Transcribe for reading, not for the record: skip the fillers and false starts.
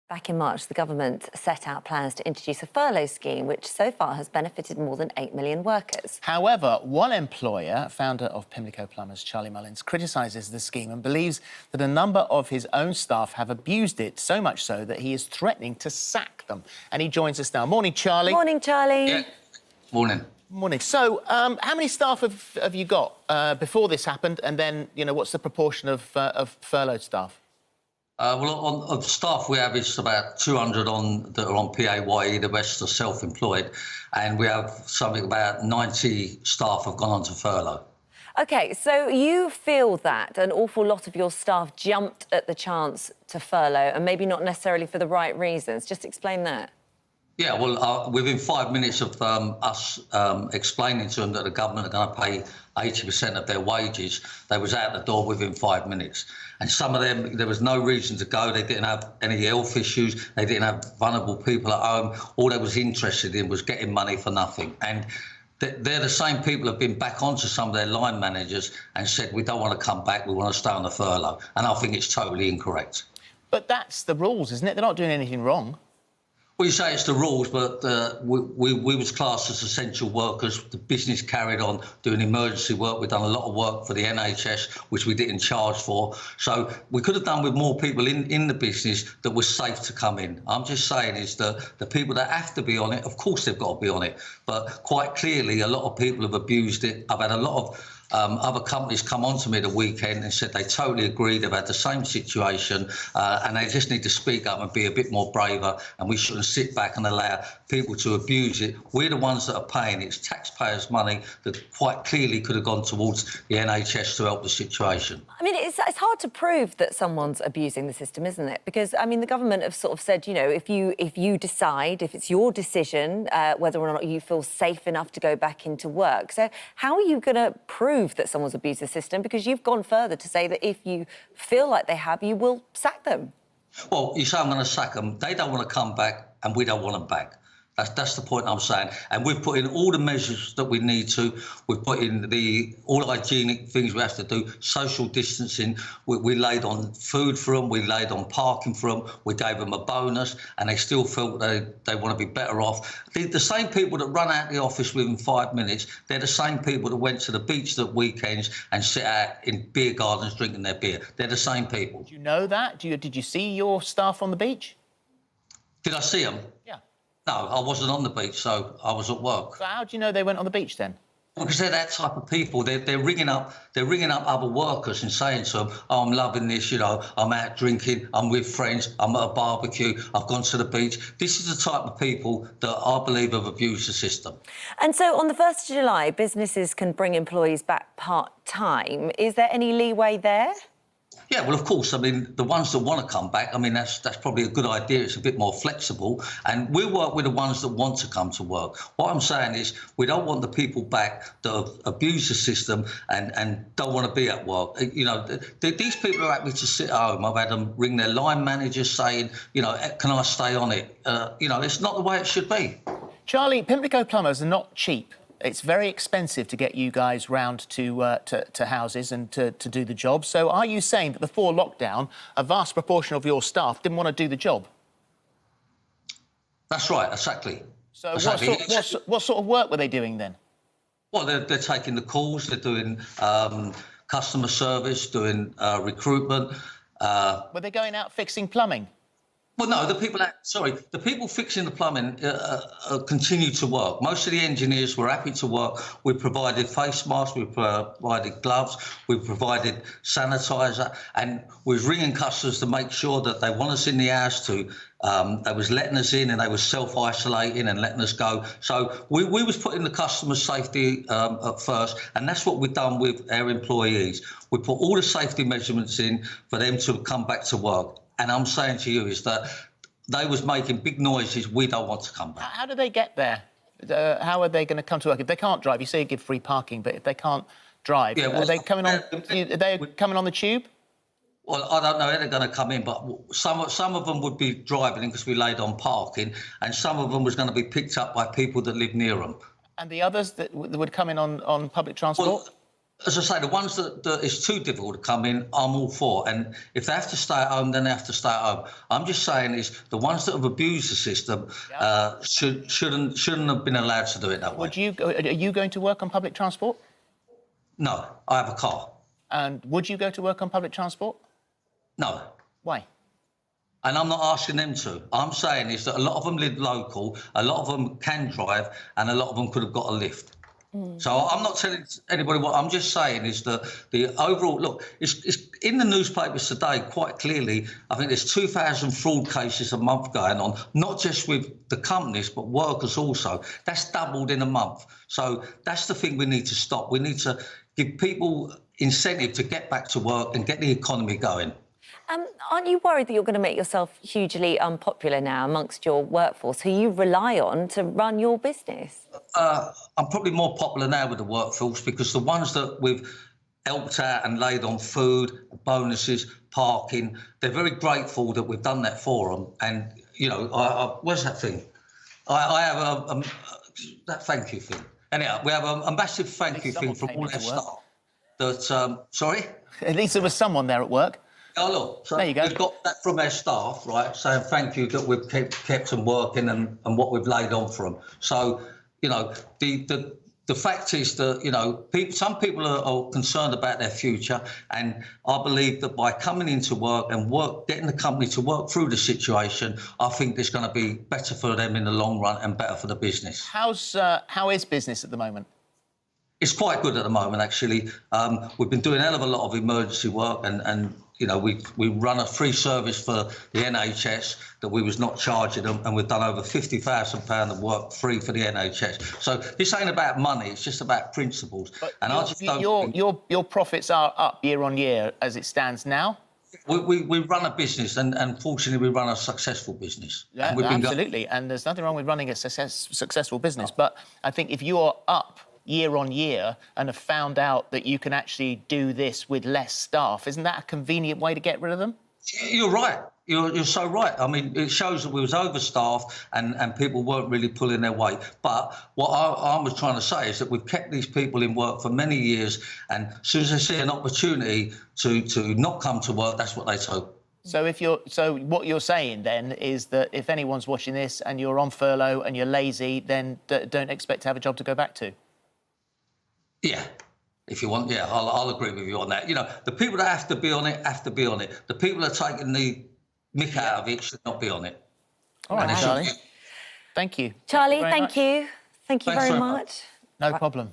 Back in March, the government set out plans to introduce a furlough scheme, which so far has benefited more than 8 million workers. However, one employer, founder of Pimlico Plumbers, Charlie Mullins, criticises the scheme and believes that a number of his own staff have abused it, so much so that he is threatening to sack them. And he joins us now. Morning, Charlie. Morning, Charlie. Yeah. Morning. Morning. So, how many staff have you got before this happened? And then, you know, what's the proportion of furloughed staff? Well, on staff, we average about 200 that are on PAYE, the rest are self-employed, and we have something about 90 staff have gone on to furlough. OK, so you feel that an awful lot of your staff jumped at the chance to furlough, and maybe not necessarily for the right reasons. Just explain that. Yeah, well, within 5 minutes of us explaining to them that the government are going to pay 80% of their wages, they was out the door within 5 minutes. And some of them, there was no reason to go. They didn't have any health issues. They didn't have vulnerable people at home. All they was interested in was getting money for nothing. And they're the same people who have been back onto some of their line managers and said, we don't want to come back, we want to stay on the furlough. And I think it's totally incorrect. But that's the rules, isn't it? They're not doing anything wrong. Well, you say it's the rules, but we was classed as essential workers. The business carried on doing emergency work. We've done a lot of work for the NHS, which we didn't charge for. So we could have done with more people in the business that was safe to come in. I'm just saying is that the people that have to be on it, of course they've got to be on it. But quite clearly, a lot of people have abused it. I've had a lot of other companies come on to me the weekend and said they totally agree, they've had the same situation and they just need to speak up and be a bit more braver, and we shouldn't sit back and allow people to abuse it. We're the ones that are paying. It's taxpayers' money that quite clearly could have gone towards the NHS to help the situation. I mean, it's hard to prove that someone's abusing the system, isn't it? Because, I mean, the government have sort of said, you know, if you decide, if it's your decision, whether or not you feel safe enough to go back into work. So how are you going to prove that someone's abused the system? Because you've gone further to say that if you feel like they have, you will sack them. Well, you say I'm going to sack them. They don't want to come back and we don't want them back. That's the point I'm saying. And we've put in all the measures that we need to. We've put in all the hygienic things we have to do, social distancing. We laid on food for them. We laid on parking for them. We gave them a bonus, and they still felt they want to be better off. The same people that run out of the office within 5 minutes, they're the same people that went to the beach at weekends and sit out in beer gardens drinking their beer. They're the same people. Do you know that? Did you see your staff on the beach? Did I see them? Yeah. No, I wasn't on the beach, so I was at work. So how do you know they went on the beach then? Because they're that type of people. They're ringing up other workers and saying to them, "Oh, I'm loving this. You know, I'm out drinking. I'm with friends. I'm at a barbecue. I've gone to the beach." This is the type of people that I believe have abused the system. And so on the 1st of July, businesses can bring employees back part-time. Is there any leeway there? Yeah, well, of course. I mean, the ones that want to come back, I mean, that's probably a good idea. It's a bit more flexible. And we'll work with the ones that want to come to work. What I'm saying is we don't want the people back that have abused the system and don't want to be at work. You know, these people are happy to sit at home. I've had them ring their line managers saying, you know, can I stay on it? You know, it's not the way it should be. Charlie, Pimlico Plumbers are not cheap. It's very expensive to get you guys round to houses and to do the job. So are you saying that before lockdown, a vast proportion of your staff didn't want to do the job? That's right, exactly. So exactly. What sort of work were they doing then? Well, they're taking the calls, they're doing customer service, doing recruitment. Were they going out fixing plumbing? Well, no, the people fixing the plumbing continue to work. Most of the engineers were happy to work. We provided face masks, we provided gloves, we provided sanitizer, and we was ringing customers to make sure that they want us in the house to. They was letting us in and they was self-isolating and letting us go. So we was putting the customer safety at first, and that's what we've done with our employees. We put all the safety measurements in for them to come back to work. And I'm saying to you is that they was making big noises. We don't want to come back. How do they get there? How are they going to come to work? If they can't drive, you say you give free parking, but if they can't drive, yeah, well, are they coming on the tube? Well, I don't know how they're going to come in, but some of them would be driving in because we laid on parking, and some of them was going to be picked up by people that live near them. And the others that would come in on public transport? as I say, the ones that it's too difficult to come in, I'm all for. And if they have to stay at home, then they have to stay at home. I'm just saying is the ones that have abused the system shouldn't have been allowed to do it that way. Are you going to work on public transport? No, I have a car. And would you go to work on public transport? No. Why? And I'm not asking them to. I'm saying is that a lot of them live local, a lot of them can drive, and a lot of them could have got a lift. So I'm not telling anybody what I'm just saying is that the overall look, it's in the newspapers today quite clearly. I think there's 2,000 fraud cases a month going on, not just with the companies but workers also. That's doubled in a month. So that's the thing we need to stop. We need to give people incentive to get back to work and get the economy going. Aren't you worried that you're going to make yourself hugely unpopular now amongst your workforce, who you rely on to run your business? I'm probably more popular now with the workforce because the ones that we've helped out and laid on food, bonuses, parking, they're very grateful that we've done that for them. And, you know, where's that thing? I have that thank you thing. Anyhow, we have a massive thank you thing from all our staff. That, sorry? At least there was someone there at work. Oh, look, so there you go. We've got that from our staff, right, saying thank you that we've kept them working and what we've laid on for them. So, you know, the fact is that, you know, some people are concerned about their future, and I believe that by coming into work and getting the company to work through the situation, I think it's going to be better for them in the long run and better for the business. How is business at the moment? It's quite good at the moment, actually. We've been doing a hell of a lot of emergency work and you know, we run a free service for the NHS that we was not charging them, and we've done over £50,000 of work free for the NHS. So this ain't about money; it's just about principles. But and I just don't your profits are up year on year as it stands now. We run a business, and fortunately, we run a successful business. Yeah, and absolutely. And there's nothing wrong with running a successful business. No. But I think if you're up year on year and have found out that you can actually do this with less staff, isn't that a convenient way to get rid of them? You're right. You're so right. I mean, it shows that we was overstaffed and people weren't really pulling their weight. But what I was trying to say is that we've kept these people in work for many years, and as soon as they see an opportunity to not come to work, that's what they take. So what you're saying then is that if anyone's watching this and you're on furlough and you're lazy, then don't expect to have a job to go back to. Yeah, if you want, yeah, I'll agree with you on that. You know, the people that have to be on it have to be on it. The people that are taking the mick out of it should not be on it. All right, Charlie. Thank you. Charlie, thank you. Thank you very much. No problem.